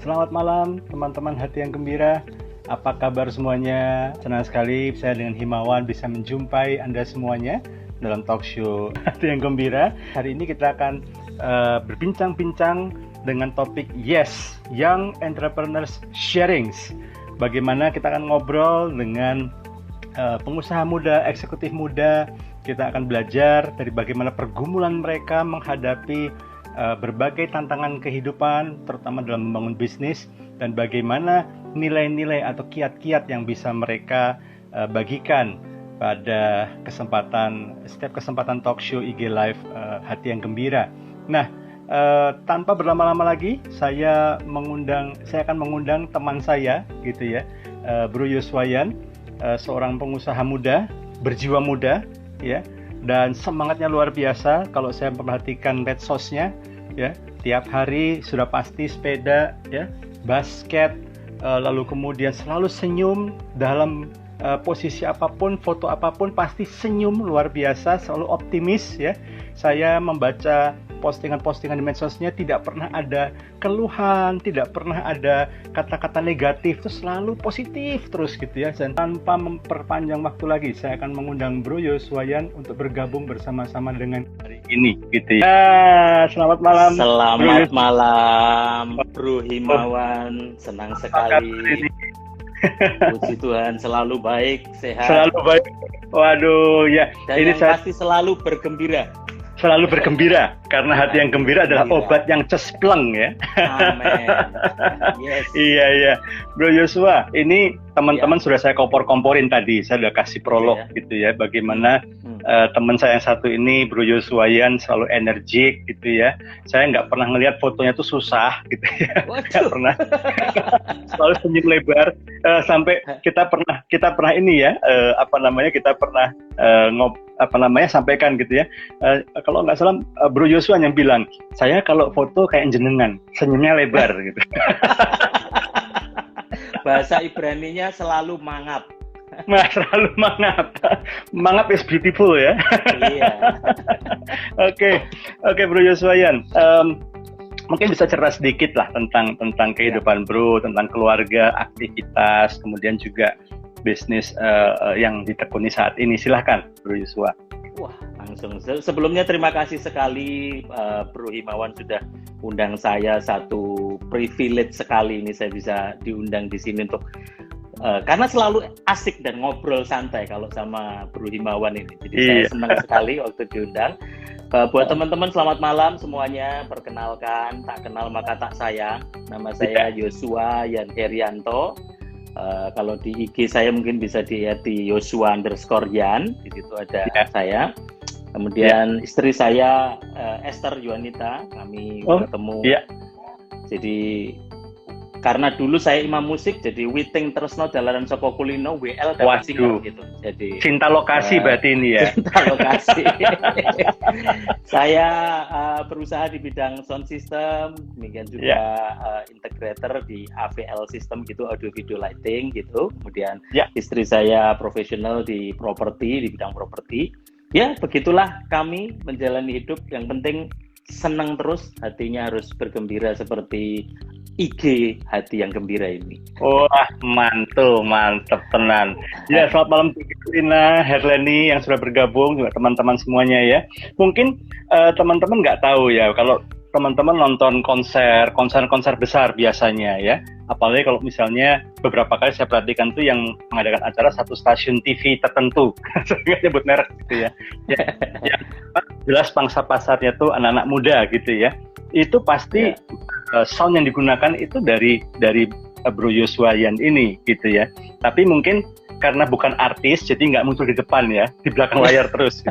Selamat malam teman-teman hati yang gembira. Apa kabar semuanya? Senang sekali saya dengan Himawan bisa menjumpai Anda semuanya dalam talk show Hati yang Gembira. Hari ini kita akan berbincang-bincang dengan topik Yes, Young Entrepreneurs Sharings. Bagaimana kita akan ngobrol dengan pengusaha muda, eksekutif muda. Kita akan belajar dari bagaimana pergumulan mereka menghadapi berbagai tantangan kehidupan, terutama dalam membangun bisnis, dan bagaimana nilai-nilai atau kiat-kiat yang bisa mereka bagikan pada setiap kesempatan talk show IG Live Hati yang Gembira. Nah, tanpa berlama-lama lagi, saya akan mengundang teman saya, gitu ya, Bro Yoswayan, seorang pengusaha muda, berjiwa muda, ya, dan semangatnya luar biasa. Kalau saya memperhatikan medsosnya, ya, tiap hari sudah pasti sepeda, ya, basket, lalu kemudian selalu senyum dalam posisi apapun, foto apapun pasti senyum luar biasa, selalu optimis, ya. Saya membaca postingan-postingan di medsosnya tidak pernah ada keluhan, tidak pernah ada kata-kata negatif, itu selalu positif terus gitu ya. Dan tanpa memperpanjang waktu lagi, saya akan mengundang Bro Yoswayan untuk bergabung bersama-sama dengan hari ini gitu ya. Selamat malam. Selamat malam Bro Himawan, senang sekali. Puji Tuhan, selalu baik, sehat. Selalu baik. Waduh ya. Dan ini saya pasti selalu bergembira. Selalu bergembira, karena hati yang gembira adalah obat yang cespleng ya. Amin. Yes. Iya. Bro Yosua, ini teman-teman sudah saya kompor-komporin tadi, saya sudah kasih prolog gitu ya, bagaimana teman saya yang satu ini, Bro Yoswayan, selalu energik gitu ya. Saya nggak pernah ngelihat fotonya tuh susah gitu ya. Nggak pernah. Selalu senyum lebar, sampai kita pernah ini ya, kita pernah sampaikan gitu ya. Kalau nggak salah Bro Yosua yang bilang, saya kalau foto kayak jenengan, senyumnya lebar gitu. Bahasa Ibraninya selalu mangap. Selalu mangap. Mangap is beautiful ya. Iya. Oke, Bro Yoswayan. Mungkin bisa cerita sedikit lah tentang kehidupan Bro, tentang keluarga, aktivitas, kemudian juga bisnis yang ditekuni saat ini. Silahkan, Bro Yosua. Wah, langsung. Sebelumnya terima kasih sekali Bro Himawan sudah undang saya. Satu privilege sekali ini saya bisa diundang di sini untuk karena selalu asik dan ngobrol santai kalau sama Bro Himawan ini. Jadi saya senang sekali waktu diundang. Buat teman-teman selamat malam semuanya. Perkenalkan, tak kenal maka tak sayang. Nama saya Yosua Yan Herianto. Kalau di IG saya mungkin bisa dilihat di Yosua_Yan, di situ ada saya. Kemudian istri saya Esther Yuanita, kami bertemu. Jadi karena dulu saya imam musik, jadi Witing Tresno Dalaran Soko Kulino WL dapat single gitu. Jadi cinta lokasi berarti ini ya. Cinta lokasi. Saya berusaha di bidang sound system, demikian juga integrator di AVL system gitu, audio video lighting gitu. Kemudian istri saya profesional di properti, di bidang properti. Ya, begitulah kami menjalani hidup. Yang penting senang terus, hatinya harus bergembira seperti IG Hati yang Gembira ini. Wah, mantap tenan. Ya, selamat malam Lina, Herleni yang sudah bergabung, juga teman-teman semuanya ya. Mungkin teman-teman nggak tahu ya, kalau teman-teman nonton konser besar biasanya ya. Apalagi kalau misalnya beberapa kali saya perhatikan tuh yang mengadakan acara satu stasiun TV tertentu. Saya nggak nyebut merek gitu ya. Ya, jelas pangsa pasarnya tuh anak-anak muda gitu ya. Itu pasti sound yang digunakan itu dari Bro Yoswayan ini gitu ya. Tapi mungkin karena bukan artis jadi nggak muncul di depan ya, di belakang layar terus.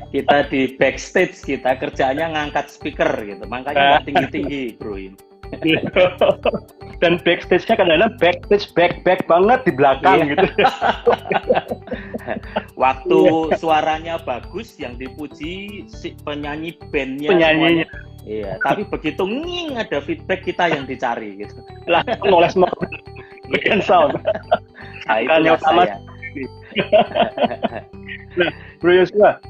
Kita di backstage, kita kerjaannya ngangkat speaker gitu, makanya nggak tinggi-tinggi Bro ini. Dan backstage-nya kadang-kadang back banget di belakang gitu. Waktu suaranya bagus, yang dipuji si penyanyi bandnya. Penyanyinya. Iya, tapi begitu nging ada feedback kita yang dicari gitu. Lah, ngoles mau bagian sound. Nah, itu saya. Nah, Bro Yosua,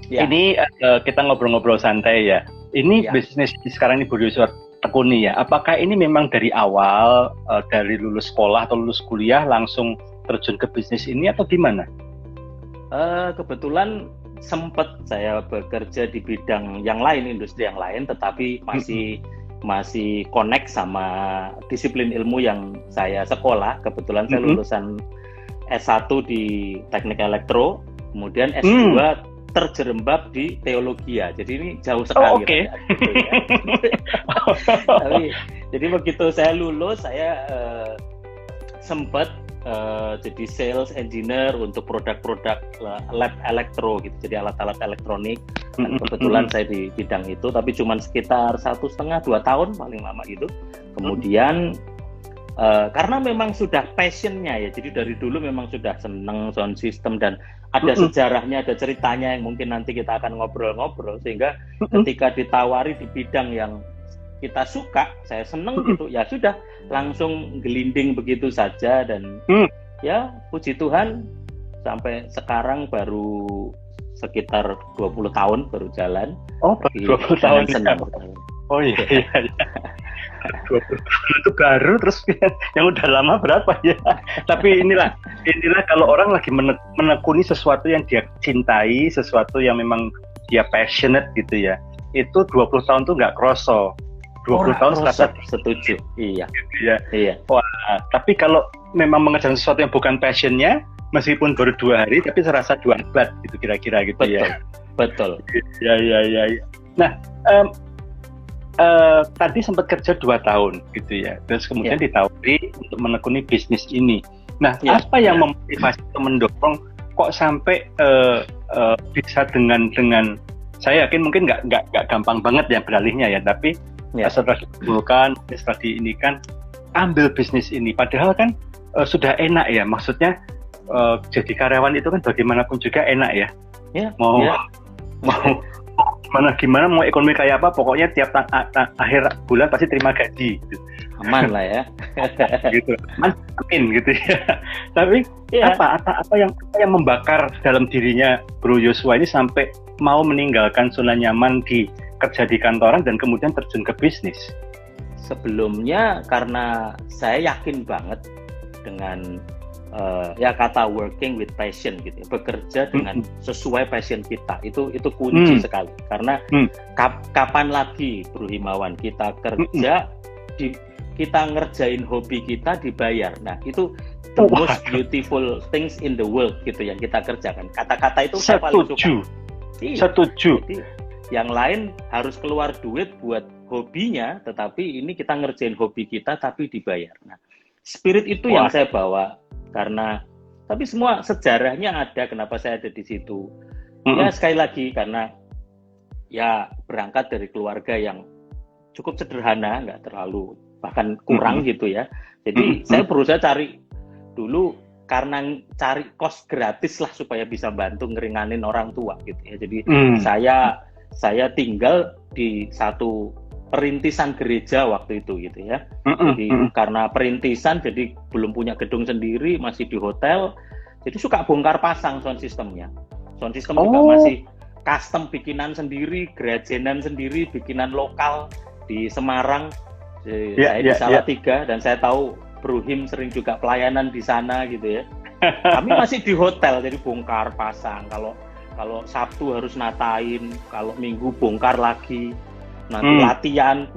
ini kita ngobrol-ngobrol santai ya. Ini bisnis sekarang ini Bro Yosua tekuni ya. Apakah ini memang dari awal dari lulus sekolah atau lulus kuliah langsung terjun ke bisnis ini atau gimana? Kebetulan sempat saya bekerja di bidang yang lain, industri yang lain, tetapi masih connect sama disiplin ilmu yang saya sekolah. Kebetulan saya lulusan S1 di Teknik Elektro, kemudian S2 terjerembab di teologi ya. Jadi ini jauh sekali. Oke. Gitu ya. Tapi jadi begitu saya lulus, saya sempat jadi sales engineer untuk produk-produk lab elektro gitu, jadi alat-alat elektronik. Dan kebetulan saya di bidang itu, tapi cuma sekitar 1,5-2 tahun paling lama gitu. Kemudian karena memang sudah passionnya ya, jadi dari dulu memang sudah seneng sound system dan ada sejarahnya, ada ceritanya yang mungkin nanti kita akan ngobrol-ngobrol, sehingga ketika ditawari di bidang yang kita suka, saya seneng gitu, ya sudah langsung gelinding begitu saja. Dan ya puji Tuhan sampai sekarang baru sekitar 20 tahun baru jalan. Oh, 20 tahun senang. Oh iya. 20 tahun itu baru, terus yang udah lama berapa ya? Tapi inilah kalau orang lagi menekuni sesuatu yang dia cintai, sesuatu yang memang dia passionate gitu ya. Itu 20 tahun tuh nggak kroso. 20 tahun serasa setuju. Iya. Wah, tapi kalau memang mengerjakan sesuatu yang bukan passionnya, meskipun baru 2 hari, tapi serasa 2 abad gitu kira-kira gitu. Betul. Ya. Betul. Ya. Nah, tadi sempat kerja 2 tahun gitu ya, terus kemudian ditawari untuk menekuni bisnis ini. Nah, apa yang memotivasi atau mendorong kok sampai bisa dengan saya yakin mungkin nggak gampang banget ya beralihnya ya, tapi setelah dikumpulkan, setelah ini kan ambil bisnis ini, padahal kan sudah enak ya, maksudnya jadi karyawan itu kan bagaimanapun juga enak ya. Mau gimana mau ekonomi kayak apa, pokoknya tiap akhir bulan pasti terima gaji gitu. Aman lah ya. Gitu. Amin gitu ya. Tapi apa yang membakar dalam dirinya Bro Yosua ini sampai mau meninggalkan zona nyaman kerja di kantoran dan kemudian terjun ke bisnis? Sebelumnya karena saya yakin banget dengan kata working with passion gitu ya, bekerja dengan sesuai passion kita, itu kunci sekali. Karena kapan lagi Bro Himawan kita kerja kita ngerjain hobi kita dibayar. Nah, itu the most beautiful things in the world gitu yang kita kerjakan. Kata-kata itu saya paling suka. Setuju. Jadi, yang lain harus keluar duit buat hobinya, tetapi ini kita ngerjain hobi kita tapi dibayar. Nah, spirit itu yang saya bawa, tapi semua sejarahnya ada kenapa saya ada di situ. Ya sekali lagi karena ya berangkat dari keluarga yang cukup sederhana, nggak terlalu bahkan kurang gitu ya. Jadi saya berusaha cari dulu karena cari kos gratis lah supaya bisa bantu ngeringanin orang tua gitu ya. Jadi saya tinggal di satu perintisan gereja waktu itu gitu ya. Jadi karena perintisan jadi belum punya gedung sendiri, masih di hotel. Jadi suka bongkar pasang sound systemnya. Sound system juga masih custom bikinan sendiri, gerajenan sendiri, bikinan lokal di Semarang. Saya di Salatiga dan saya tahu Bro Him sering juga pelayanan di sana gitu ya. Kami masih di hotel jadi bongkar pasang. Kalau Sabtu harus natain, kalau Minggu bongkar lagi, nanti latihan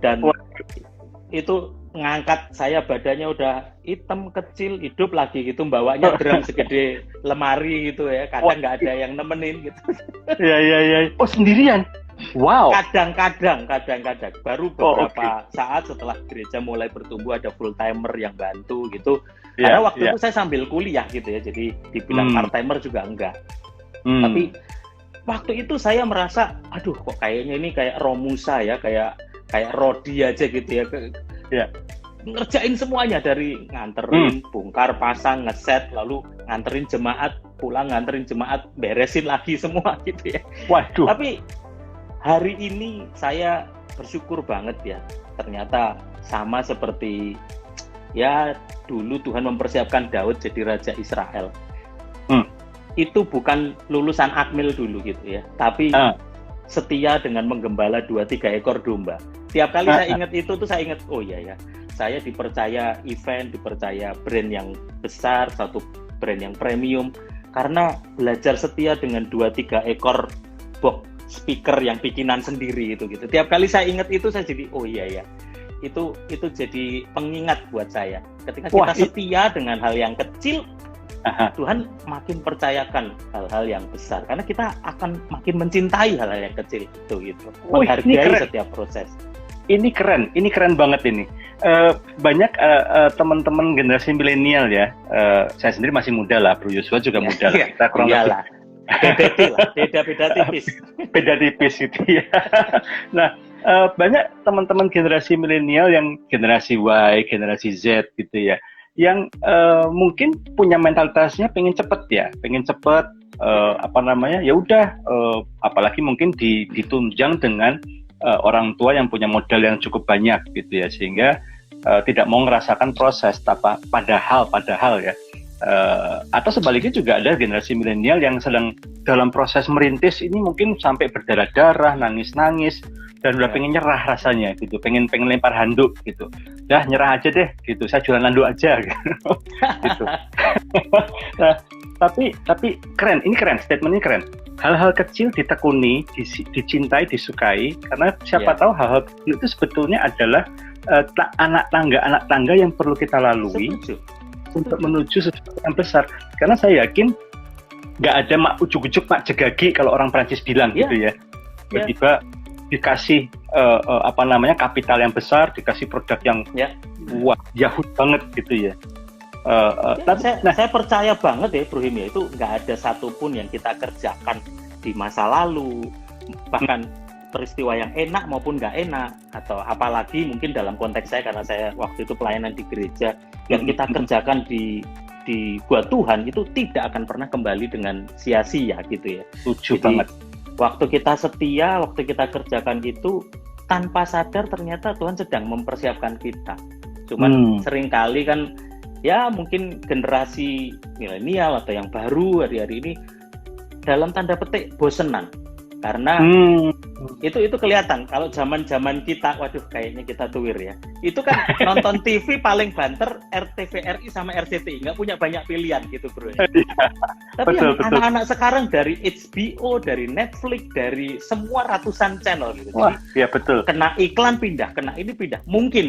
dan itu ngangkat, saya badannya udah hitam kecil, hidup lagi gitu, bawanya drum segede lemari gitu ya, kadang nggak ada yang nemenin gitu. Iya. Oh sendirian? Wow. Kadang-kadang baru beberapa saat setelah gereja mulai bertumbuh ada full timer yang bantu gitu. Karena waktu itu saya sambil kuliah gitu ya, jadi dibilang part timer juga enggak. Tapi waktu itu saya merasa, aduh kok kayaknya ini kayak Romusa ya, kayak Rodi aja gitu ya. Ngerjain semuanya dari nganterin, bongkar pasang, ngeset, lalu nganterin jemaat, pulang nganterin jemaat, beresin lagi semua gitu ya. Waduh. Tapi hari ini saya bersyukur banget ya, ternyata sama seperti ya dulu Tuhan mempersiapkan Daud jadi Raja Israel. Itu bukan lulusan Akmil dulu gitu ya, tapi setia dengan menggembala 2-3 ekor domba. Tiap kali saya ingat itu tuh saya ingat, oh iya ya, saya dipercaya event, dipercaya brand yang besar, satu brand yang premium, karena belajar setia dengan 2-3 ekor box speaker yang bikinan sendiri itu gitu. Tiap kali saya ingat itu saya jadi, oh iya ya, itu jadi pengingat buat saya. Ketika kita setia dengan hal yang kecil, Tuhan makin percayakan hal-hal yang besar, karena kita akan makin mencintai hal-hal yang kecil itu gitu. Menghargai setiap proses. Ini keren banget ini. Banyak teman-teman generasi milenial ya. Saya sendiri masih muda lah, Bro Yosua juga muda lah. Kita kurang lah. Beda tipis. Beda tipis gitu ya. Nah, banyak teman-teman generasi milenial yang generasi Y, generasi Z gitu ya, yang mungkin punya mentalitasnya pengen cepet ya, ya udah, apalagi mungkin ditunjang dengan orang tua yang punya modal yang cukup banyak gitu ya, sehingga tidak mau ngerasakan proses padahal ya, atau sebaliknya juga ada generasi milenial yang sedang dalam proses merintis ini, mungkin sampai berdarah-darah, nangis-nangis, dan udah pengen nyerah rasanya gitu, pengen lempar handuk gitu, dah nyerah aja deh gitu, saya jualan handuk aja gitu. Nah, tapi keren, ini keren, statement ini keren. Hal-hal kecil ditekuni, dicintai, disukai, karena siapa tahu hal-hal kecil itu sebetulnya adalah anak tangga yang perlu kita lalui untuk menuju sesuatu yang besar. Karena saya yakin nggak ada mak ujuk-ujuk mak jegagi kalau orang Prancis bilang gitu ya. Tiba-tiba dikasih kapital yang besar, dikasih produk yang wah Yahud banget gitu ya. Saya percaya banget ya, Bro Him, ya, itu nggak ada satupun yang kita kerjakan di masa lalu, bahkan peristiwa yang enak maupun nggak enak, atau apalagi mungkin dalam konteks saya, karena saya waktu itu pelayanan di gereja, yang kita kerjakan di buat Tuhan itu tidak akan pernah kembali dengan sia-sia gitu ya. Setuju banget. Waktu kita setia, waktu kita kerjakan itu, tanpa sadar ternyata Tuhan sedang mempersiapkan kita. Cuman seringkali kan, ya mungkin generasi milenial atau yang baru hari-hari ini dalam tanda petik bosenan, karena itu kelihatan. Kalau zaman kita, waduh kayaknya kita tuwir ya, itu kan nonton TV paling banter RTVRI sama RCTI, nggak punya banyak pilihan gitu bro ya. Tapi betul. Anak-anak sekarang dari HBO, dari Netflix, dari semua ratusan channel gitu. Wah, iya betul. Kena iklan pindah, kena ini pindah. Mungkin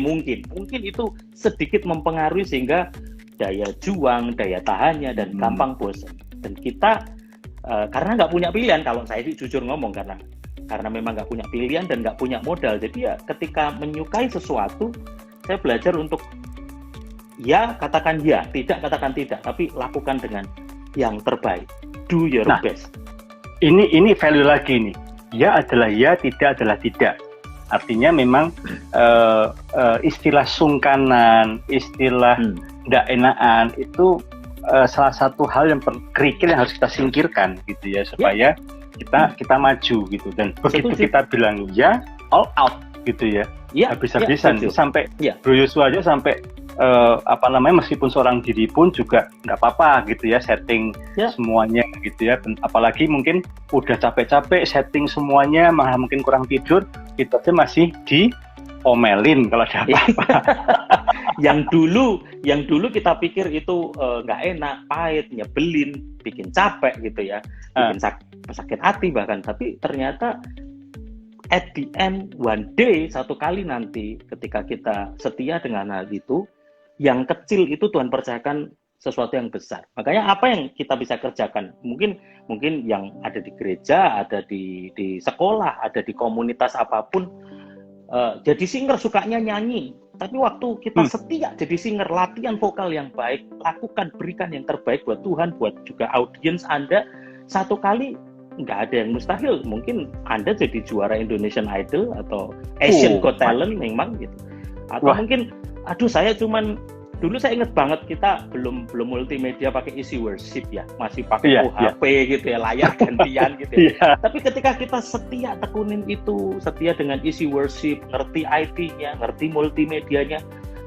itu sedikit mempengaruhi sehingga daya juang, daya tahannya dan gampang bosan. Dan kita karena nggak punya pilihan, kalau saya sih jujur ngomong, karena memang nggak punya pilihan dan nggak punya modal. Jadi ya ketika menyukai sesuatu, saya belajar untuk ya katakan ya, tidak katakan tidak, tapi lakukan dengan yang terbaik. Do your best. Ini value lagi nih. Ya adalah ya, tidak adalah tidak. Artinya memang istilah sungkanan, istilah tidak enakan itu salah satu hal yang kerikil yang harus kita singkirkan gitu ya, supaya kita maju gitu. Dan begitu kita bilang ya, all out gitu ya, habis-habisan sampai Bro Yosua aja sampai meskipun seorang diri pun juga nggak apa-apa gitu ya, setting semuanya gitu ya. Dan apalagi mungkin udah capek-capek setting semuanya, malah mungkin kurang tidur, kita aja masih diomelin kalau ada apa-apa. yang dulu kita pikir itu nggak enak, pahit, nyebelin, bikin capek gitu ya, bikin sakit hati bahkan. Tapi ternyata at the end, one day, satu kali nanti ketika kita setia dengan hal itu, yang kecil itu Tuhan percayakan sesuatu yang besar. Makanya apa yang kita bisa kerjakan, mungkin yang ada di gereja, ada di sekolah, ada di komunitas apapun, jadi singer sukanya nyanyi, tapi waktu kita setia jadi singer, latihan vokal yang baik, lakukan, berikan yang terbaik buat Tuhan, buat juga audiens Anda, satu kali nggak ada yang mustahil. Mungkin Anda jadi juara Indonesian Idol atau Asian Got Talent memang gitu. Atau mungkin, saya dulu saya ingat banget kita belum multimedia pakai isi worship ya, masih pakai OHP gitu ya, layar gantian gitu ya. Tapi ketika kita setia tekunin itu, setia dengan isi worship, ngerti IT-nya, ngerti multimedianya,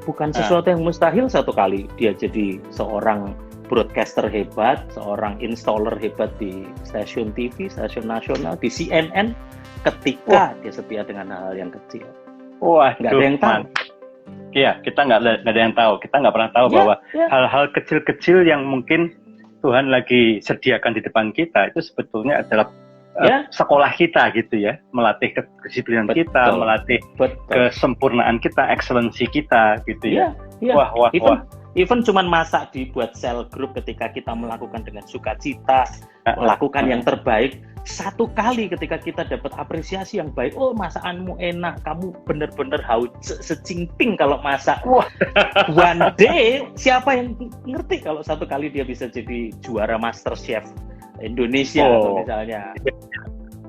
bukan sesuatu yang mustahil. Satu kali dia jadi seorang broadcaster hebat, seorang installer hebat di stasiun TV, stasiun nasional, di CNN, ketika dia setia dengan hal-hal yang kecil. Wah, Nggak ada yang tahu. Iya, kita nggak ada yang tahu. Kita nggak pernah tahu bahwa hal-hal kecil-kecil yang mungkin Tuhan lagi sediakan di depan kita itu sebetulnya adalah sekolah kita gitu ya, melatih kedisiplinan kita, melatih kesempurnaan kita, excellency kita gitu ya. Wah. Even cuman masak dibuat cell group ketika kita melakukan dengan sukacita, melakukan yang terbaik. Satu kali ketika kita dapat apresiasi yang baik, oh masakanmu enak, kamu bener-bener haus secingping kalau masak. One day, siapa yang ngerti kalau satu kali dia bisa jadi juara Master Chef Indonesia atau misalnya.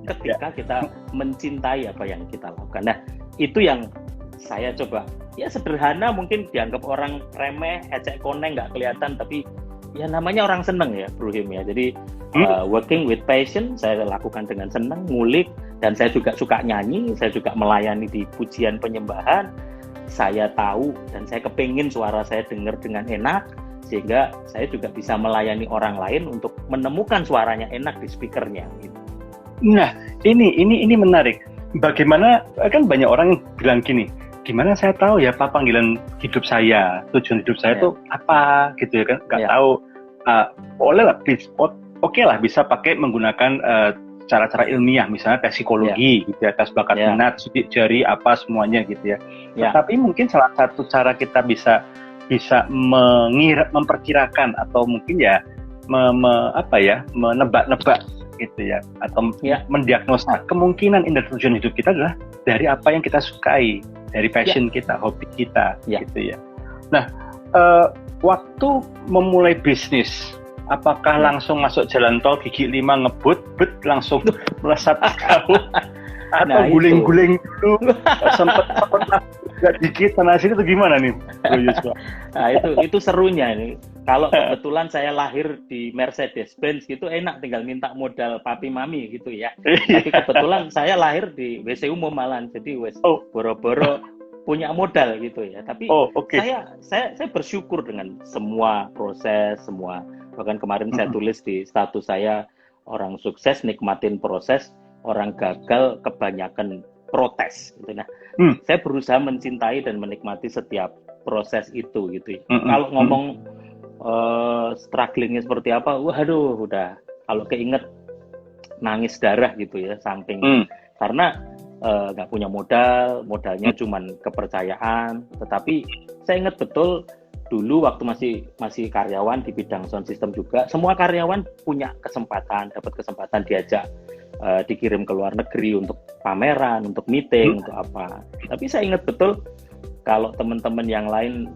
Ketika kita mencintai apa yang kita lakukan. Nah, itu yang saya coba. Ya sederhana, mungkin dianggap orang remeh, ecek koneng, nggak kelihatan, tapi ya namanya orang seneng ya, Bro Him ya. Jadi working with passion, saya lakukan dengan seneng, ngulik, dan saya juga suka nyanyi, saya juga melayani di pujian penyembahan. Saya tahu dan saya kepingin suara saya dengar dengan enak, sehingga saya juga bisa melayani orang lain untuk menemukan suaranya enak di speakernya. Gitu. Nah, ini menarik. Bagaimana, kan banyak orang yang bilang gini, gimana saya tahu ya apa panggilan hidup saya, tujuan hidup saya itu apa gitu ya kan, nggak tahu. Boleh lah, oke lah bisa pakai menggunakan cara-cara ilmiah, misalnya tes psikologi gitu ya, tes bakat minat, sidik jari apa semuanya gitu ya. Tapi mungkin salah satu cara kita bisa memperkirakan atau mungkin ya menebak-nebak gitu ya, atau mendiagnosa kemungkinan indera tujuan hidup kita adalah dari apa yang kita sukai, dari passion kita, hobi kita gitu ya. Nah, waktu memulai bisnis, apakah langsung masuk jalan tol gigi 5 ngebut langsung melesat jauh, atau guling-guling dulu sempat nggak dikit sana sini itu gimana nih, Bro Yuswa? Nah itu serunya ini. Kalau kebetulan saya lahir di Mercedes-Benz gitu, enak tinggal minta modal papi mami gitu ya. Tapi kebetulan saya lahir di WC umum malahan, jadi boro-boro punya modal gitu ya. Tapi saya bersyukur dengan semua proses, bahkan kemarin saya tulis di status saya, orang sukses nikmatin proses, orang gagal kebanyakan protes gitu. Nah, saya berusaha mencintai dan menikmati setiap proses itu gitu ya. Kalau ngomong strugglingnya seperti apa, waduh udah kalau keinget nangis darah gitu ya, samping karena nggak punya modalnya cuman kepercayaan. Tetapi saya ingat betul dulu waktu masih karyawan di bidang sound system juga, semua karyawan punya dapat kesempatan diajak dikirim ke luar negeri untuk pameran, untuk meeting, untuk apa. Tapi saya ingat betul kalau teman-teman yang lain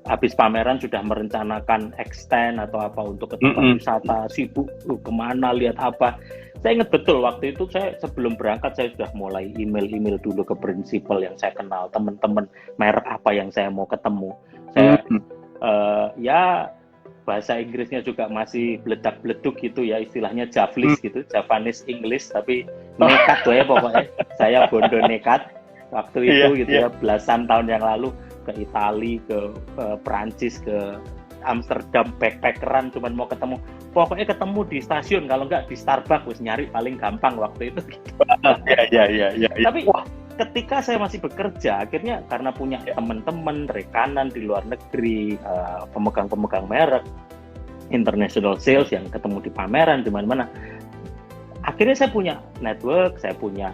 habis pameran sudah merencanakan extend atau apa untuk ke tempat wisata, sibuk kemana, lihat apa. Saya ingat betul waktu itu saya sebelum berangkat saya sudah mulai email dulu ke prinsipal yang saya kenal, teman-teman merek apa yang saya mau ketemu. Saya bahasa Inggrisnya juga masih beledak-beleduk gitu ya, istilahnya Javlis gitu, Japanese English, tapi nekat ya pokoknya. Saya bondo nekat waktu itu gitu ya, belasan tahun yang lalu ke Itali, ke Prancis, ke Amsterdam, backpackeran, cuman mau pokoknya ketemu di stasiun, kalau nggak di Starbucks, wis nyari paling gampang waktu itu. Tapi ketika saya masih bekerja, akhirnya karena punya teman-teman, rekanan di luar negeri, pemegang-pemegang merek, international sales yang ketemu di pameran di mana-mana, akhirnya saya punya network, saya punya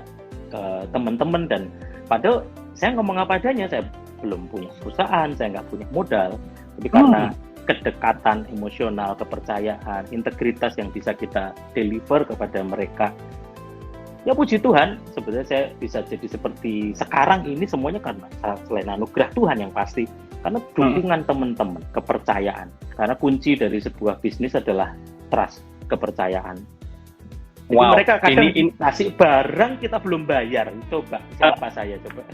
teman-teman, dan padahal saya ngomong apa adanya, saya belum punya perusahaan, saya nggak punya modal, tapi karena kedekatan emosional, kepercayaan, integritas yang bisa kita deliver kepada mereka, ya puji Tuhan, sebenarnya saya bisa jadi seperti sekarang ini semuanya karena selain anugerah Tuhan yang pasti, karena dukungan teman-teman, kepercayaan. Karena kunci dari sebuah bisnis adalah trust, kepercayaan. Jadi mereka kadang ngasih barang kita belum bayar, coba siapa saya coba.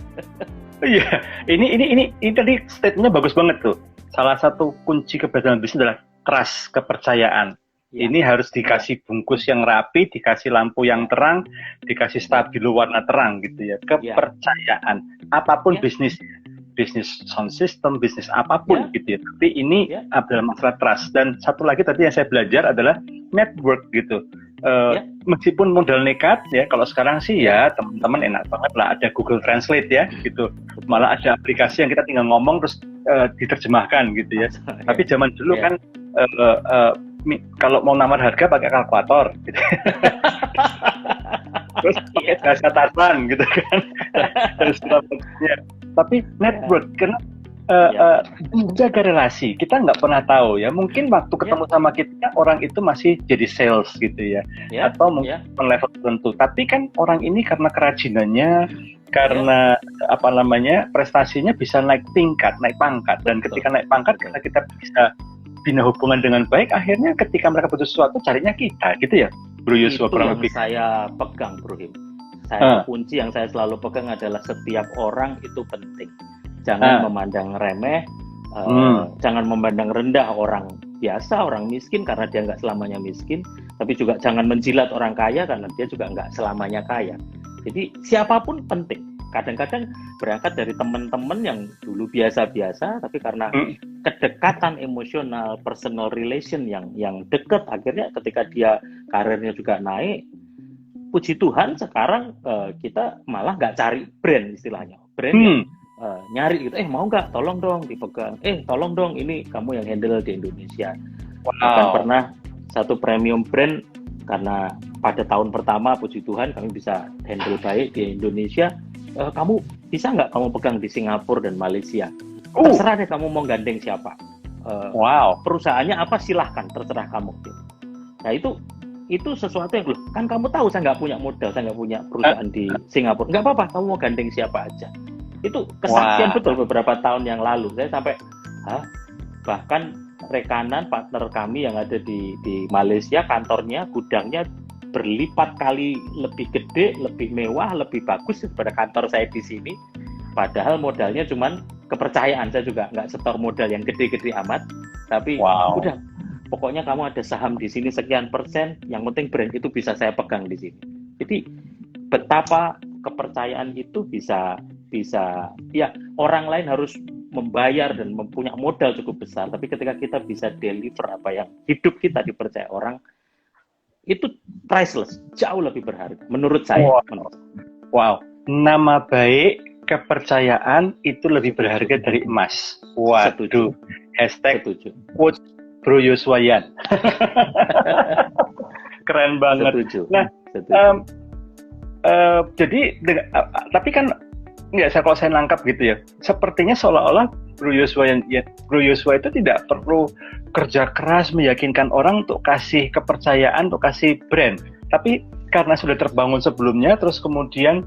Iya, ini tadi statementnya bagus banget tuh. Salah satu kunci keberhasilan bisnis adalah trust, kepercayaan. Ini harus dikasih bungkus yang rapi, dikasih lampu yang terang, dikasih stabilo warna terang gitu ya. Kepercayaan. Apapun bisnisnya, bisnis sound system, bisnis apapun gitu ya. Tapi ini adalah masalah trust. Dan satu lagi tadi yang saya belajar adalah network gitu. meskipun modal nekat ya, kalau sekarang sih ya teman-teman enak banget lah, ada Google Translate ya gitu, malah ada aplikasi yang kita tinggal ngomong terus diterjemahkan gitu ya. Tapi zaman dulu kan kalau mau namar harga pakai kalkulator gitu. Terus pakai bahasa Tarsan gitu kan. Tapi network karena menjaga relasi, kita nggak pernah tahu ya, mungkin waktu ketemu sama kita orang itu masih jadi sales gitu ya, atau mungkin level tertentu, tapi kan orang ini karena kerajinannya, karena prestasinya bisa naik tingkat, naik pangkat, dan ketika naik pangkat karena kita bisa bina hubungan dengan baik, akhirnya ketika mereka butuh sesuatu carinya kita gitu ya, Bro Yosua. Itu yang saya pegang, Bro Him. Kunci yang saya selalu pegang adalah setiap orang itu penting. Jangan memandang remeh, jangan memandang rendah orang biasa, orang miskin karena dia nggak selamanya miskin, tapi juga jangan menjilat orang kaya karena dia juga nggak selamanya kaya. Jadi siapapun penting. Kadang-kadang berangkat dari teman-teman yang dulu biasa-biasa, tapi karena kedekatan emosional, personal relation yang dekat, akhirnya ketika dia karirnya juga naik, puji Tuhan sekarang kita malah nggak cari brand istilahnya, brand nyari gitu, mau nggak, tolong dong dipegang, tolong dong ini kamu yang handle di Indonesia. Bahkan pernah satu premium brand, karena pada tahun pertama puji Tuhan kami bisa handle baik di Indonesia, kamu bisa nggak kamu pegang di Singapura dan Malaysia, terserah deh kamu mau gandeng siapa, perusahaannya apa silahkan, terserah kamu. Nah itu sesuatu yang kan kamu tahu saya nggak punya modal, saya nggak punya perusahaan di Singapura, nggak apa-apa, kamu mau gandeng siapa aja. Itu kesaksian betul beberapa tahun yang lalu. Saya sampai bahkan rekanan partner kami yang ada di Malaysia, kantornya, gudangnya berlipat kali lebih gede, lebih mewah, lebih bagus daripada kantor saya di sini. Padahal modalnya cuman kepercayaan. Saya juga nggak setor modal yang gede-gede amat, tapi udah pokoknya kamu ada saham di sini sekian persen, yang penting brand itu bisa saya pegang di sini. Jadi betapa kepercayaan itu bisa ya, orang lain harus membayar dan mempunyai modal cukup besar, tapi ketika kita bisa deliver apa yang hidup kita dipercaya orang, itu priceless, jauh lebih berharga menurut saya. Nama baik, kepercayaan itu lebih berharga dari emas. Waduh. Hashtag quote Bro Yoswayan. Keren banget. Setuju. Nah, jadi tapi kan kalau saya nangkap gitu ya, sepertinya seolah-olah Bro Yosua itu tidak perlu kerja keras meyakinkan orang untuk kasih kepercayaan, untuk kasih brand, tapi karena sudah terbangun sebelumnya, terus kemudian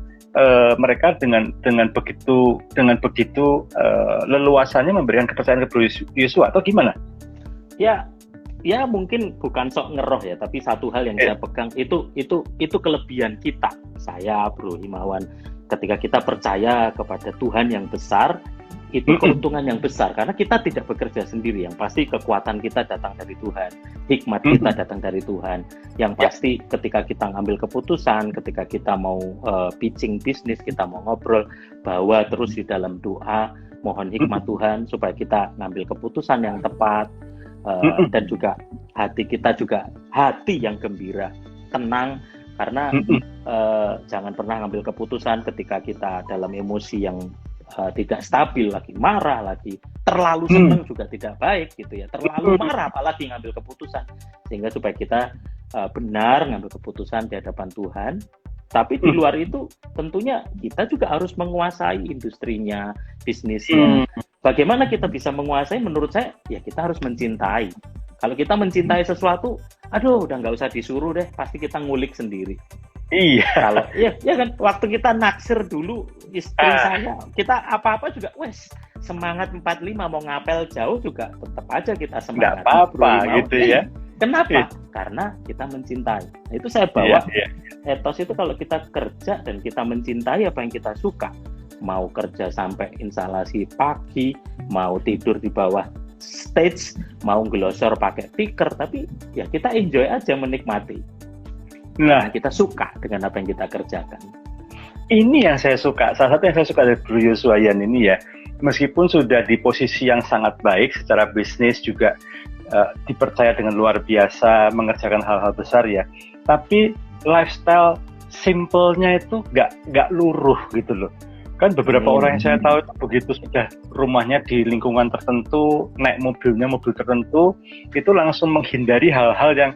mereka dengan begitu leluasannya memberikan kepercayaan ke Bro Yosua, atau gimana? Ya mungkin bukan sok ngeroh ya, tapi satu hal yang saya pegang itu kelebihan kita, saya Bro Himawan. Ketika kita percaya kepada Tuhan yang besar, itu keuntungan yang besar, karena kita tidak bekerja sendiri. Yang pasti kekuatan kita datang dari Tuhan, hikmat kita datang dari Tuhan. Yang pasti ketika kita ngambil keputusan, ketika kita mau pitching bisnis, kita mau ngobrol, bahwa terus di dalam doa, mohon hikmat Tuhan supaya kita ngambil keputusan yang tepat, dan juga hati kita juga hati yang gembira, tenang. Karena jangan pernah ngambil keputusan ketika kita dalam emosi yang tidak stabil, lagi marah, lagi terlalu senang juga tidak baik gitu ya, terlalu marah apalagi ngambil keputusan, sehingga supaya kita benar ngambil keputusan di hadapan Tuhan. Tapi di luar itu tentunya kita juga harus menguasai industrinya, bisnisnya. Bagaimana kita bisa menguasai? Menurut saya ya kita harus mencintai. Kalau kita mencintai sesuatu, aduh udah nggak usah disuruh deh, pasti kita ngulik sendiri. Iya. Kalau ya kan, waktu kita naksir dulu istri saya, kita apa-apa juga, wes semangat 45 mau ngapel jauh juga tetap aja kita semangat. Nggak apa-apa gitu ya. Kenapa? Karena kita mencintai. Nah, itu saya bawa etos itu, kalau kita kerja dan kita mencintai apa yang kita suka, mau kerja sampai instalasi pagi, mau tidur di bawah stage, mau glosor pakai tikar, tapi ya kita enjoy aja, menikmati. Nah, kita suka dengan apa yang kita kerjakan. Ini yang saya suka, salah satu yang saya suka dari Bro Yoswayan ini ya, meskipun sudah di posisi yang sangat baik secara bisnis, juga dipercaya dengan luar biasa mengerjakan hal-hal besar ya, tapi lifestyle simpelnya itu nggak luruh gitu loh. Kan beberapa orang yang saya tahu itu begitu sudah rumahnya di lingkungan tertentu, naik mobilnya mobil tertentu, itu langsung menghindari hal-hal yang,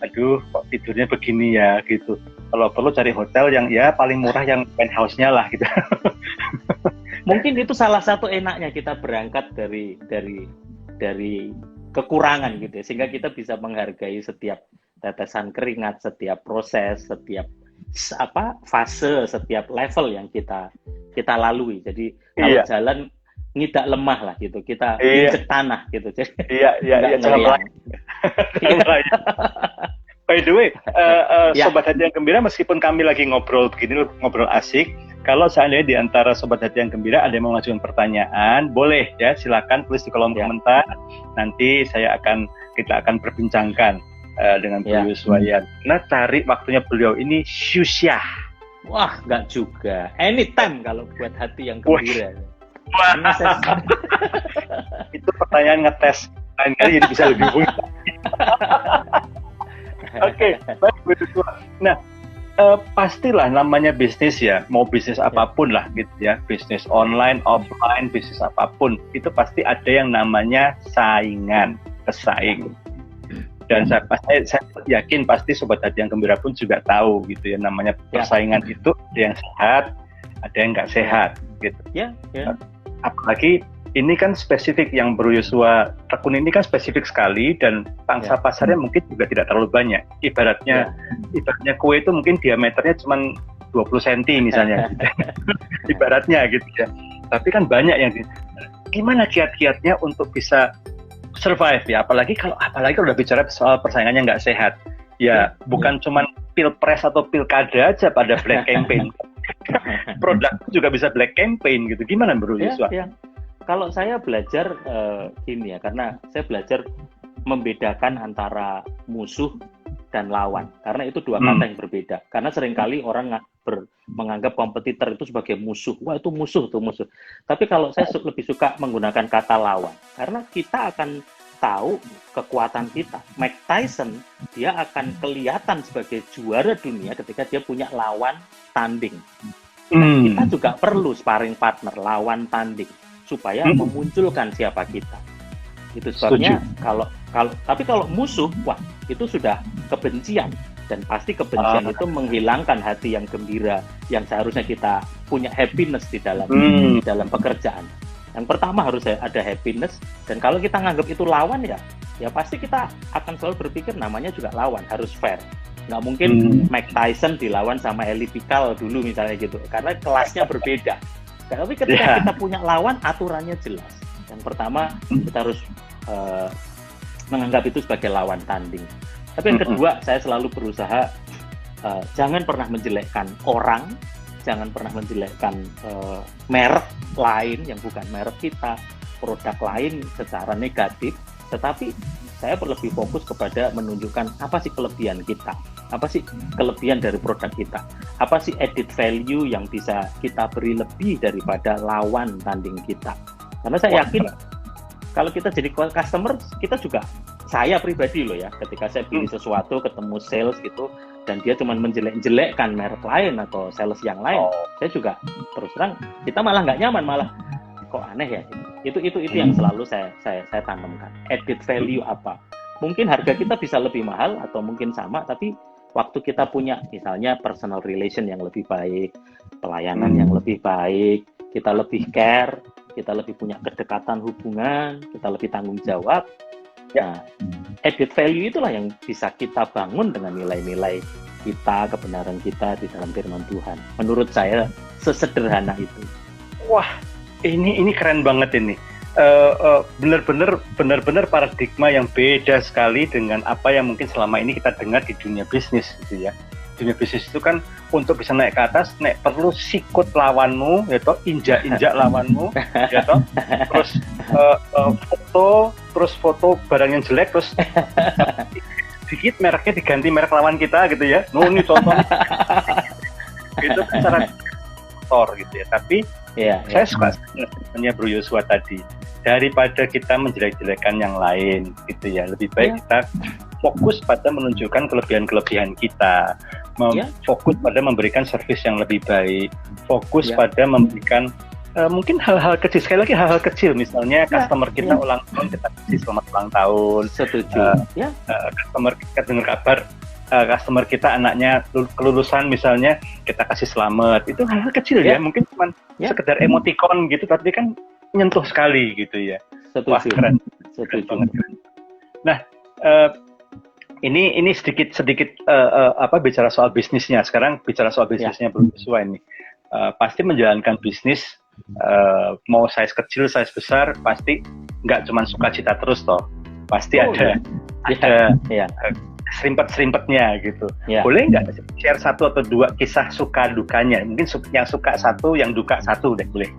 aduh kok tidurnya begini ya gitu. Kalau perlu cari hotel yang ya paling murah yang penthouse-nya lah gitu. Mungkin itu salah satu enaknya kita berangkat dari kekurangan gitu ya, sehingga kita bisa menghargai setiap tetesan keringat, setiap proses, setiap fase, setiap level yang kita lalui. Jadi kalau jalan ngidak lemah lah gitu, kita injek tanah gitu. Jadi jangan melayang. By the way, Sobat Hati yang Gembira, meskipun kami lagi ngobrol begini, ngobrol asik, kalau seandainya di antara Sobat Hati yang Gembira ada yang mau mengajukan pertanyaan, boleh ya, silakan tulis di kolom komentar. Nanti kita akan perbincangkan dengan beliau Yuswayan. Nah, cari waktunya beliau ini susah. Wah, nggak juga. Anytime kalau buat hati yang gembira. Itu pertanyaan ngetes. Lain kali jadi bisa lebih mudah. Oke, baik Bu Yuswa. Nah, pastilah namanya bisnis ya, mau bisnis apapun lah gitu ya, bisnis online, offline, bisnis apapun, itu pasti ada yang namanya saingan, pesaing. Dan saya yakin pasti Sobat Hati yang Gembira pun juga tahu gitu ya, namanya persaingan itu ada yang sehat, ada yang nggak sehat gitu. Apalagi ini kan spesifik, yang Bro Yuswa tekun ini kan spesifik sekali, dan pangsa pasarnya mungkin juga tidak terlalu banyak. Ibaratnya kue itu mungkin diameternya cuma 20 cm misalnya gitu. Ibaratnya gitu ya. Tapi kan banyak yang gimana kiat-kiatnya untuk bisa survive ya, apalagi kalau udah bicara soal persaingan yang nggak sehat ya, bukan cuman pilpres atau pilkada aja pada black campaign. Produk juga bisa black campaign gitu. Gimana Bro Yuswa? Kalau saya belajar gini ya, karena saya belajar membedakan antara musuh dan lawan, karena itu dua kata yang berbeda. Karena seringkali orang menganggap kompetitor itu sebagai musuh. Wah, itu musuh. Tapi kalau saya lebih suka menggunakan kata lawan, karena kita akan tahu kekuatan kita. Mike Tyson, dia akan kelihatan sebagai juara dunia ketika dia punya lawan tanding. Nah, kita juga perlu sparring partner, lawan tanding, supaya memunculkan siapa kita. Itu sebabnya tapi kalau musuh, wah, itu sudah kebencian, dan pasti kebencian itu menghilangkan hati yang gembira, yang seharusnya kita punya happiness di dalam pekerjaan. Yang pertama harus ada happiness, dan kalau kita nganggap itu lawan ya pasti kita akan selalu berpikir namanya juga lawan, harus fair. Nggak mungkin Mike Tyson dilawan sama Eli Pikal dulu misalnya gitu, karena kelasnya berbeda. Tapi ketika kita punya lawan, aturannya jelas. Yang pertama kita harus menganggap itu sebagai lawan tanding. Tapi yang kedua, saya selalu berusaha jangan pernah menjelekkan orang, jangan pernah menjelekkan merek lain yang bukan merek kita, produk lain secara negatif, tetapi saya lebih fokus kepada menunjukkan apa sih kelebihan kita, apa sih kelebihan dari produk kita, apa sih added value yang bisa kita beri lebih daripada lawan tanding kita. Karena saya yakin kalau kita jadi customer, kita juga, saya pribadi loh ya, ketika saya pilih sesuatu, ketemu sales gitu, dan dia cuma menjelek-jelekkan merek lain atau sales yang lain, saya juga terus terang, kita malah nggak nyaman, malah kok aneh ya. Itu yang selalu saya tanamkan. Added value apa? Mungkin harga kita bisa lebih mahal atau mungkin sama, tapi waktu kita punya misalnya personal relation yang lebih baik, pelayanan yang lebih baik, kita lebih care, kita lebih punya kedekatan hubungan, kita lebih tanggung jawab. Nah, added value itulah yang bisa kita bangun dengan nilai-nilai kita, kebenaran kita di dalam firman Tuhan. Menurut saya sesederhana itu. Wah, ini keren banget ini. Benar-benar paradigma yang beda sekali dengan apa yang mungkin selama ini kita dengar di dunia bisnis gitu ya. Dunia bisnis itu kan untuk bisa naik ke atas, perlu sikut lawanmu, ya toh, injak lawanmu, ya toh, terus foto barang yang jelek, terus sedikit mereknya diganti merek lawan kita gitu ya. Ini contoh, itu cara motor gitu ya. Tapi saya suka sebenarnya Bro Yuswa tadi, daripada kita menjelek-jelekan yang lain gitu ya, lebih baik kita fokus pada menunjukkan kelebihan-kelebihan kita. fokus pada memberikan service yang lebih baik, fokus Ya. pada memberikan mungkin hal-hal kecil, sekali lagi hal-hal kecil, misalnya customer kita ulang tahun, kita kasih selamat ulang tahun. Setuju. Customer kita dengar kabar customer kita anaknya kelulusan misalnya, kita kasih selamat. Itu hal-hal kecil ya, mungkin cuma sekedar emoticon gitu, tapi kan menyentuh sekali gitu ya. Setuju. Wah, keren. Setuju. Keren banget. Nah, ini sedikit bicara soal bisnisnya. Sekarang bicara soal bisnisnya belum sesuai nih. Pasti menjalankan bisnis, mau size kecil, size besar, pasti nggak cuma sukacita terus toh. Pasti ada serimpet-serimpetnya gitu. Boleh nggak share 1 atau 2 kisah suka dukanya? Mungkin yang suka 1, yang duka 1 deh, boleh.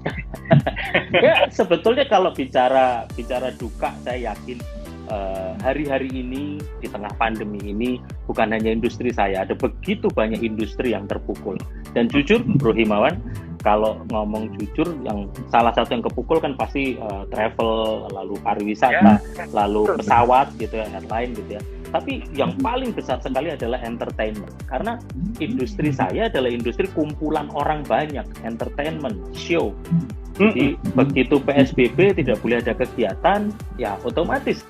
Ya, sebetulnya kalau bicara duka, saya yakin hari-hari ini di tengah pandemi ini bukan hanya industri saya, ada begitu banyak industri yang terpukul. Dan jujur, Bro Himawan, kalau ngomong jujur, yang salah satu yang kepukul kan pasti travel, lalu pariwisata, lalu pesawat gitu ya, airline gitu ya. Tapi yang paling besar sekali adalah entertainment, karena industri saya adalah industri kumpulan orang banyak, entertainment, show. Jadi begitu PSBB tidak boleh ada kegiatan, ya otomatis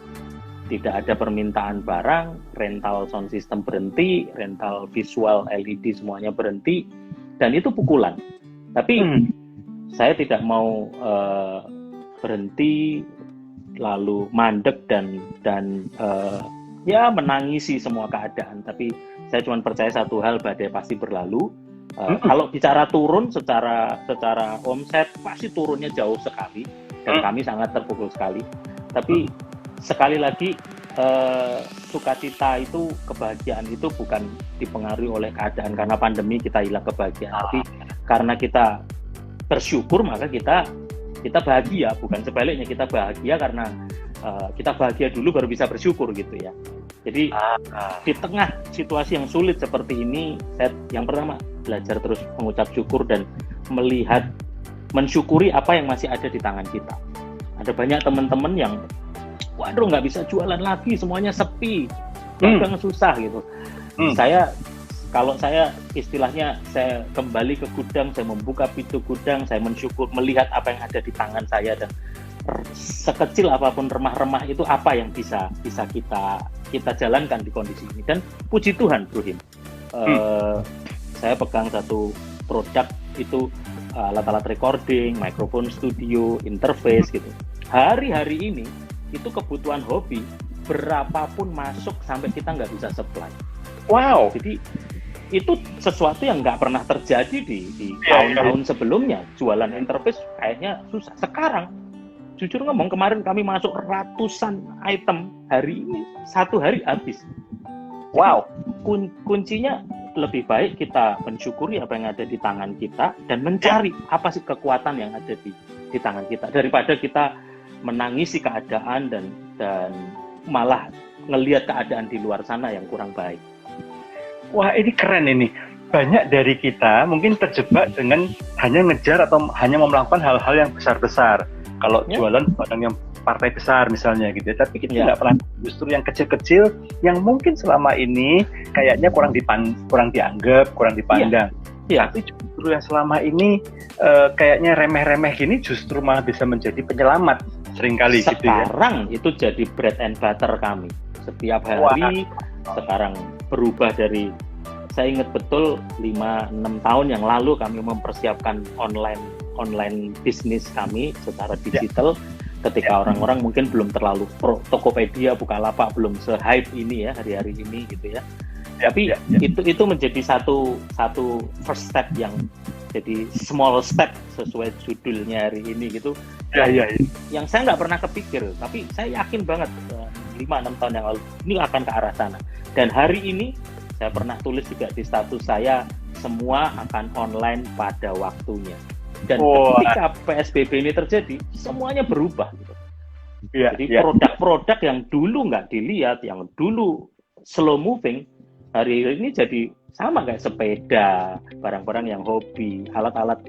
tidak ada permintaan barang, rental sound system berhenti, rental visual LED semuanya berhenti, dan itu pukulan. Tapi saya tidak mau berhenti lalu mandek dan menangisi semua keadaan. Tapi saya cuma percaya satu hal, badai pasti berlalu. Kalau bicara turun secara omset pasti turunnya jauh sekali, dan kami sangat terpukul sekali. Tapi sekali lagi, sukacita itu, kebahagiaan itu bukan dipengaruhi oleh keadaan. Karena pandemi kita hilang kebahagiaan, tapi karena kita bersyukur maka kita bahagia. Bukan sebaliknya, kita bahagia karena kita bahagia dulu baru bisa bersyukur gitu ya. Jadi di tengah situasi yang sulit seperti ini, saya yang pertama belajar terus mengucap syukur dan mensyukuri apa yang masih ada di tangan kita. Ada banyak teman-teman yang waduh nggak bisa jualan lagi, semuanya sepi, dagang susah gitu. Kalau saya istilahnya, saya kembali ke gudang, saya membuka pintu gudang, saya mensyukur melihat apa yang ada di tangan saya, dan sekecil apapun remah-remah itu apa yang bisa kita jalankan di kondisi ini. Dan puji Tuhan, Bro Him, saya pegang satu produk itu, alat-alat recording, microphone studio, interface gitu. Hari-hari ini itu kebutuhan hobi berapapun masuk sampai kita nggak bisa supply. Wow. Jadi itu sesuatu yang nggak pernah terjadi di tahun-tahun sebelumnya. Jualan interface kayaknya susah. Sekarang, jujur ngomong, kemarin kami masuk ratusan item, hari ini 1 hari habis. Wow. Kuncinya lebih baik kita mensyukuri apa yang ada di tangan kita dan mencari apa sih kekuatan yang ada di tangan kita, daripada kita menangisi keadaan dan malah ngelihat keadaan di luar sana yang kurang baik. Wah, ini keren ini. Banyak dari kita mungkin terjebak dengan hanya ngejar atau hanya melakukan hal-hal yang besar-besar. Kalau jualan barang yang partai besar misalnya gitu. Tapi kita nggak pernah, justru yang kecil-kecil yang mungkin selama ini kayaknya kurang dianggap, kurang dipandang. Tapi justru yang selama ini kayaknya remeh-remeh gini justru malah bisa menjadi penyelamat seringkali gitu ya. Sekarang itu jadi bread and butter kami. Setiap hari sekarang berubah dari, saya ingat betul 5-6 tahun yang lalu kami mempersiapkan online bisnis kami secara digital. Ketika orang-orang mungkin belum terlalu Tokopedia, Bukalapak belum se-hype ini ya hari-hari ini gitu ya. Tapi itu menjadi satu first step, yang jadi small step sesuai judulnya hari ini gitu. Yang saya nggak pernah kepikir, tapi saya yakin banget 5-6 tahun yang lalu ini akan ke arah sana. Dan hari ini saya pernah tulis juga di status saya, semua akan online pada waktunya. Dan ketika PSBB ini terjadi, semuanya berubah gitu. Jadi produk-produk yang dulu nggak dilihat, yang dulu slow moving, hari ini jadi sama kayak sepeda, barang-barang yang hobi, alat-alat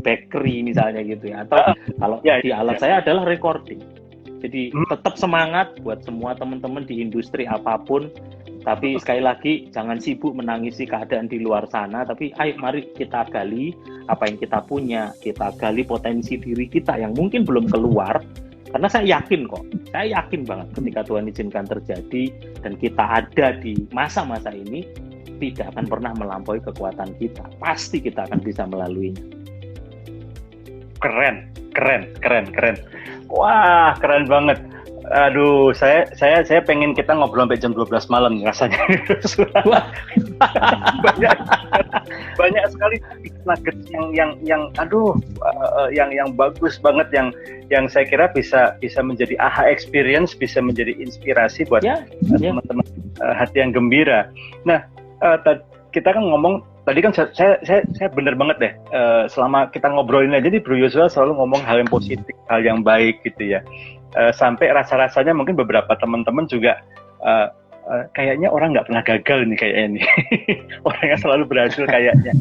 bakery misalnya gitu ya. Atau kalau di alat saya adalah recording. Jadi tetap semangat buat semua teman-teman di industri apapun. Tapi sekali lagi jangan sibuk menangisi keadaan di luar sana, tapi ayo mari kita gali apa yang kita punya, kita gali potensi diri kita yang mungkin belum keluar. Karena saya yakin banget ketika Tuhan izinkan terjadi dan kita ada di masa-masa ini, tidak akan pernah melampaui kekuatan kita. Pasti kita akan bisa melaluinya. Keren. Wah, keren banget. Aduh, saya pengen kita ngobrol sampai jam 12 malam rasanya. banyak sekali nuggets yang bagus banget yang saya kira bisa menjadi aha experience, bisa menjadi inspirasi buat teman-teman hati yang gembira. Nah, kita kan ngomong tadi kan saya bener banget deh, selama kita ngobrolin aja nih Bro Yosua selalu ngomong hal yang positif, hal yang baik gitu ya. Sampai rasa-rasanya mungkin beberapa teman-teman juga kayaknya orang nggak pernah gagal nih kayaknya nih. Orangnya selalu berhasil kayaknya.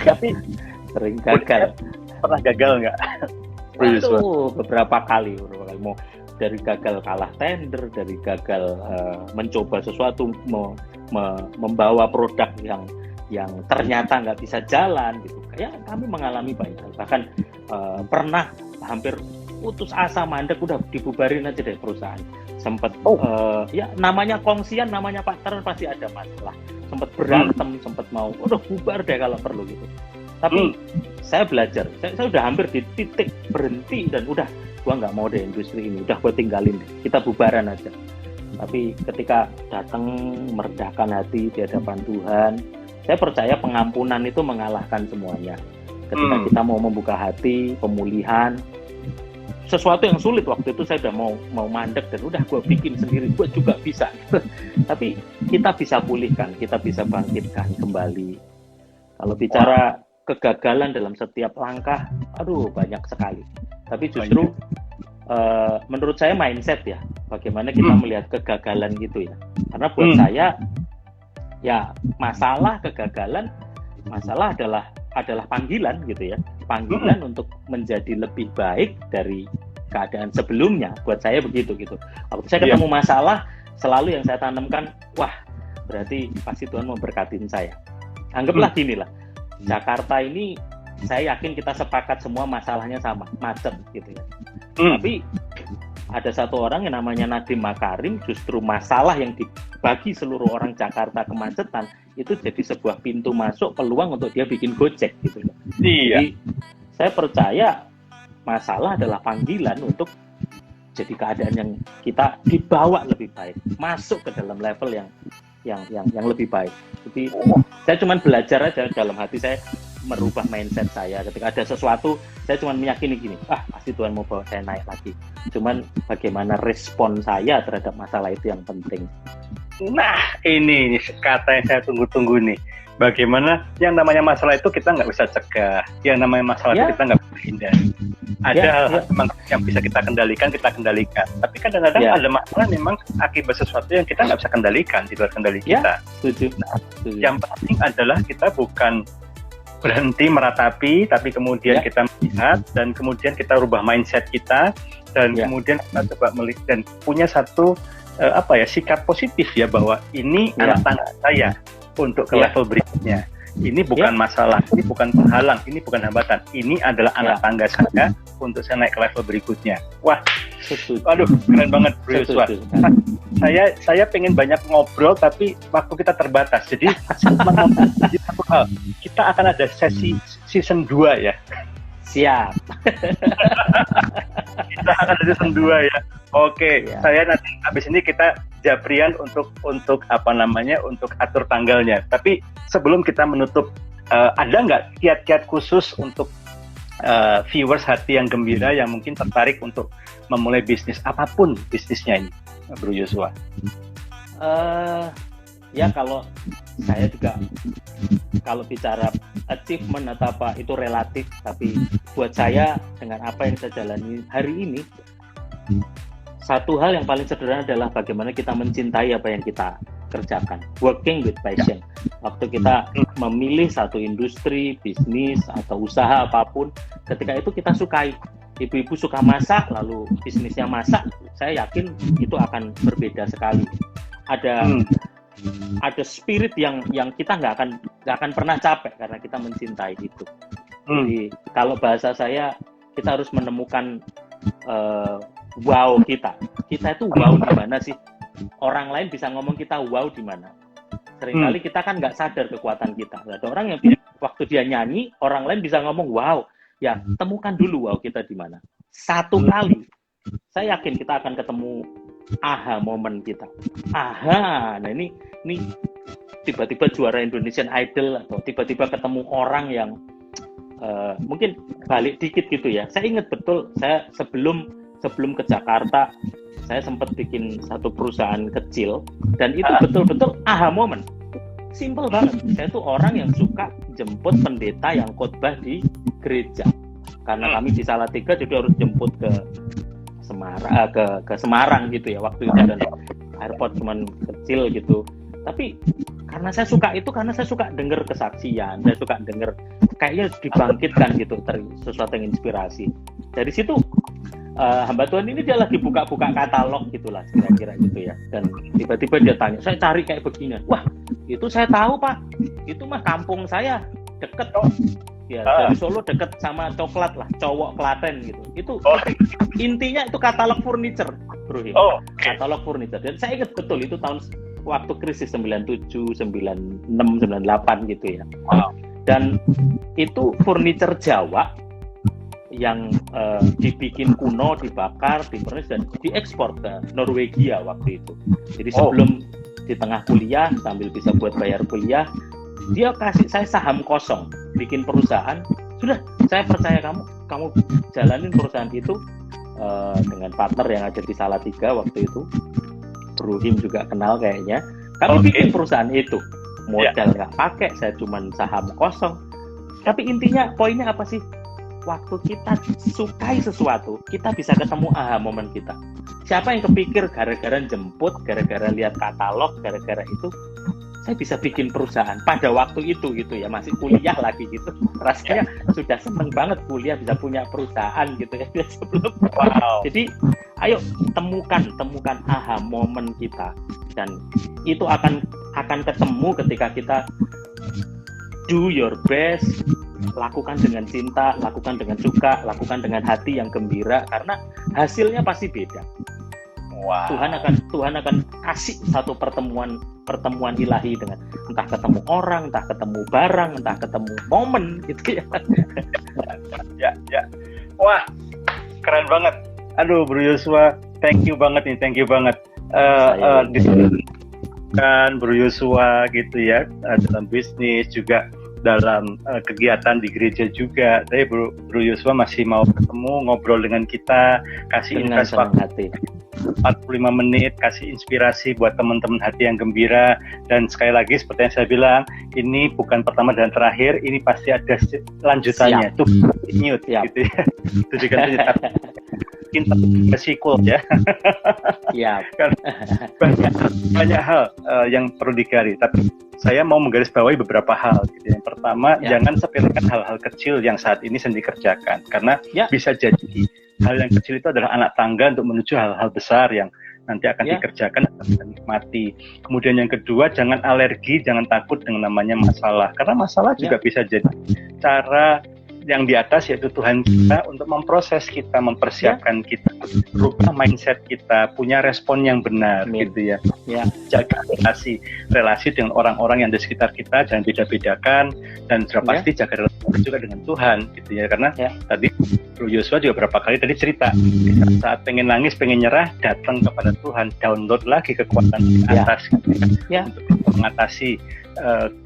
Tapi sering gagal. Pernah gagal nggak? Beberapa kali. Mau dari gagal kalah tender, dari gagal mencoba sesuatu, membawa produk yang ternyata nggak bisa jalan gitu. Kayak kami mengalami banyak hal. Bahkan pernah hampir putus asa, mandek, udah dibubarin aja deh perusahaan. Sempat ya namanya kongsian, namanya partner pasti ada masalah. Sempat berantem, sempat mau udah bubar deh kalau perlu gitu. Tapi saya belajar, saya udah hampir di titik berhenti dan udah gua nggak mau deh industri ini, udah gua tinggalin deh, kita bubaran aja. Tapi ketika datang meredakan hati di hadapan Tuhan, saya percaya pengampunan itu mengalahkan semuanya. Ketika kita mau membuka hati, pemulihan, sesuatu yang sulit waktu itu saya udah mau mandek dan udah gue bikin sendiri, gue juga bisa. Tapi kita bisa pulihkan, kita bisa bangkitkan kembali. Kalau bicara kegagalan dalam setiap langkah, aduh banyak sekali. Tapi justru menurut saya mindset ya, bagaimana kita melihat kegagalan gitu ya. Karena buat saya ya masalah kegagalan, masalah adalah panggilan gitu ya. Panggilan untuk menjadi lebih baik dari keadaan sebelumnya. Buat saya begitu gitu. Waktu saya ketemu masalah, selalu yang saya tanamkan, wah berarti pasti Tuhan mau berkatin saya. Anggaplah gini lah, Jakarta ini saya yakin kita sepakat semua masalahnya sama, macet gitu ya. Tapi ada satu orang yang namanya Nadiem Makarim, justru masalah yang dibagi seluruh orang Jakarta kemacetan itu jadi sebuah pintu masuk, peluang untuk dia bikin Gojek gitu. Iya. Jadi saya percaya masalah adalah panggilan untuk jadi keadaan yang kita dibawa lebih baik, masuk ke dalam level yang lebih baik. Jadi saya cuma belajar aja dalam hati saya, merubah mindset saya. Ketika ada sesuatu, saya cuma meyakini gini, pasti Tuhan mau bawa saya naik lagi. Cuman bagaimana respon saya terhadap masalah itu yang penting. Nah, ini kata yang saya tunggu-tunggu nih. Bagaimana yang namanya masalah itu kita nggak bisa cegah, yang namanya masalah itu kita nggak bisa hindari. Ada hal-hal yang bisa kita kendalikan. Tapi kadang-kadang ada masalah memang akibat sesuatu yang kita nggak bisa kendalikan, di luar kendali kita. Setuju. Nah, yang penting adalah kita bukan berhenti meratapi, tapi kemudian kita melihat dan kemudian kita rubah mindset kita dan kemudian kita coba melihat dan punya satu sikap positif ya, bahwa ini anak tangga saya untuk ke level berikutnya. Ini bukan masalah, ini bukan penghalang, ini bukan hambatan. Ini adalah anak tangga saya untuk saya naik ke level berikutnya. Wah, aduh, keren banget Bro Yosua. Saya pengen banyak ngobrol, tapi waktu kita terbatas. Jadi satu hal, kita akan ada sesi season 2 ya. Siap. Kita akan ada season 2 ya. Oke, saya nanti habis ini kita japrian untuk untuk atur tanggalnya. Tapi sebelum kita menutup, ada nggak kiat-kiat khusus untuk viewers hati yang gembira yang mungkin tertarik untuk memulai bisnis apapun bisnisnya ini, Bro Yosua? Ya kalau saya juga, kalau bicara achievement atau apa itu relatif, tapi buat saya dengan apa yang saya jalani hari ini, satu hal yang paling sederhana adalah bagaimana kita mencintai apa yang kita kerjakan, working with passion. Waktu kita memilih satu industri, bisnis atau usaha apapun, ketika itu kita sukai. Ibu-ibu suka masak, lalu bisnisnya masak, saya yakin itu akan berbeda sekali. ada spirit yang kita nggak akan pernah capek karena kita mencintai itu. Jadi kalau bahasa saya, kita harus menemukan wow kita itu wow di mana sih? Orang lain bisa ngomong kita wow di mana? Seringkali kita kan nggak sadar kekuatan kita. Ada orang yang waktu dia nyanyi, orang lain bisa ngomong wow. Ya, temukan dulu wow kita di mana. Satu kali, saya yakin kita akan ketemu aha momen kita. Aha, nah ini tiba-tiba juara Indonesian Idol atau tiba-tiba ketemu orang yang mungkin balik dikit gitu ya. Saya ingat betul, saya sebelum ke Jakarta, saya sempat bikin satu perusahaan kecil dan itu betul-betul aha moment. Simple banget. Saya tuh orang yang suka jemput pendeta yang khotbah di gereja. Karena kami di Salatiga jadi harus jemput ke Semarang gitu ya waktu itu, dan airport cuman kecil gitu. Tapi karena saya suka itu, karena saya suka dengar kesaksian, saya suka dengar kayaknya dibangkitkan gitu, sesuatu yang inspirasi. Dari situ hamba Tuhan ini dia lagi buka-buka katalog gitulah kira-kira gitu ya, dan tiba-tiba dia tanya, saya cari kayak begini, wah itu saya tahu Pak, itu mah kampung saya deket ya, dari Solo deket sama Coklat lah, Cowok Klaten gitu. Itu intinya itu katalog furniture, bro. Katalog furniture, dan saya ingat betul itu tahun waktu krisis 97, 96, 98 gitu ya. Dan itu furniture Jawa yang dibikin kuno, dibakar, dipernis dan diekspor ke Norwegia waktu itu. Jadi sebelum di tengah kuliah, sambil bisa buat bayar kuliah, dia kasih saya saham kosong, bikin perusahaan. Sudah, saya percaya kamu jalanin perusahaan itu dengan partner yang ada di Salatiga waktu itu. Bro Him juga kenal kayaknya. Kami bikin perusahaan itu, modal nggak pakai, saya cuman saham kosong. Tapi intinya, poinnya apa sih? Waktu kita sukai sesuatu, kita bisa ketemu aha momen kita. Siapa yang kepikir gara-gara jemput, gara-gara lihat katalog, gara-gara itu, saya bisa bikin perusahaan pada waktu itu gitu ya, masih kuliah lagi gitu. Rasanya sudah seneng banget kuliah bisa punya perusahaan gitu ya sebelum. Jadi ayo temukan aha momen kita, dan itu akan ketemu ketika kita do your best, lakukan dengan cinta, lakukan dengan suka, lakukan dengan hati yang gembira, karena hasilnya pasti beda. Tuhan akan kasih satu pertemuan ilahi dengan entah ketemu orang, entah ketemu barang, entah ketemu momen gitu ya. Ya. Wah, keren banget. Aduh, Bro Yosua, thank you banget. Kan Bro Yosua gitu ya, dalam bisnis juga, dalam kegiatan di gereja juga. Tapi Bro Yosua masih mau ketemu, ngobrol dengan kita, kasih investasi 45 menit, kasih inspirasi buat teman-teman hati yang gembira. Dan sekali lagi seperti yang saya bilang, ini bukan pertama dan terakhir, ini pasti ada lanjutannya. Tuh, gitu ya. Itu juga sequel ya. Banyak hal yang perlu digali, tapi saya mau menggarisbawahi beberapa hal gitu. Yang pertama, jangan sepelekan hal-hal kecil yang saat ini sedang dikerjakan, karena bisa jadi hal yang kecil itu adalah anak tangga untuk menuju hal-hal besar yang nanti akan dikerjakan dan kita nikmati. Kemudian yang kedua, jangan alergi, jangan takut dengan namanya masalah, karena masalah juga bisa jadi cara yang di atas, yaitu Tuhan kita untuk memproses kita, mempersiapkan kita, rubah mindset kita, punya respon yang benar gitu ya. Jaga relasi dengan orang-orang yang di sekitar kita, jangan beda-bedakan, dan sudah pasti jaga relasi juga dengan Tuhan gitu ya. Karena tadi Bro Yosua juga beberapa kali tadi cerita, saat pengen nangis, pengen nyerah, datang kepada Tuhan, download lagi kekuatan di atas untuk mengatasi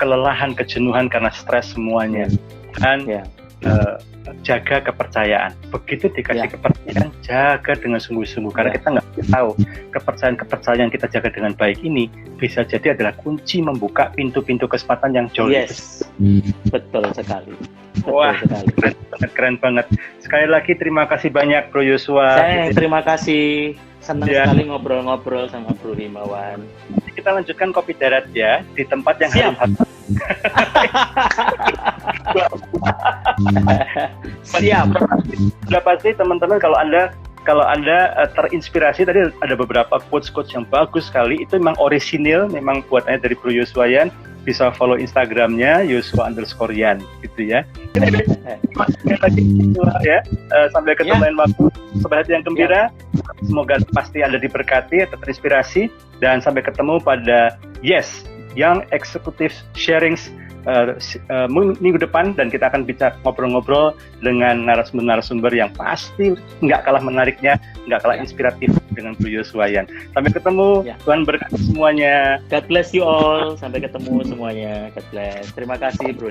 kelelahan, kejenuhan karena stres semuanya. Dan jaga kepercayaan. Begitu dikasih kepercayaan, jaga dengan sungguh-sungguh, karena kita nggak tahu kepercayaan yang kita jaga dengan baik ini bisa jadi adalah kunci membuka pintu-pintu kesempatan yang jauh lebih besar. Betul sekali. Wah, keren banget. Sekali lagi terima kasih banyak Bro Yosua. Terima kasih. Senang sekali ngobrol-ngobrol sama Bro Himawan. Kita lanjutkan kopi darat ya, di tempat yang harum-harum. Siap. Sudah pasti teman-teman, kalau Anda kalau Anda terinspirasi, tadi ada beberapa quotes-quotes yang bagus sekali, itu memang orisinil, memang buatannya dari Bro Yoswayan. Bisa follow Instagramnya Yoswa_Yan gitu ya. Lagi ya. Sampai ketemu lain waktu. Sobat Hati yang Gembira, semoga pasti Anda diberkati atau terinspirasi, dan sampai ketemu pada Young Executive Sharings minggu depan, dan kita akan bisa ngobrol-ngobrol dengan narasumber-narasumber yang pasti nggak kalah menariknya, nggak kalah inspiratif dengan Bro Yoswayan. Sampai ketemu, Tuhan berkati semuanya. God bless you all, sampai ketemu semuanya. God bless. Terima kasih Bro.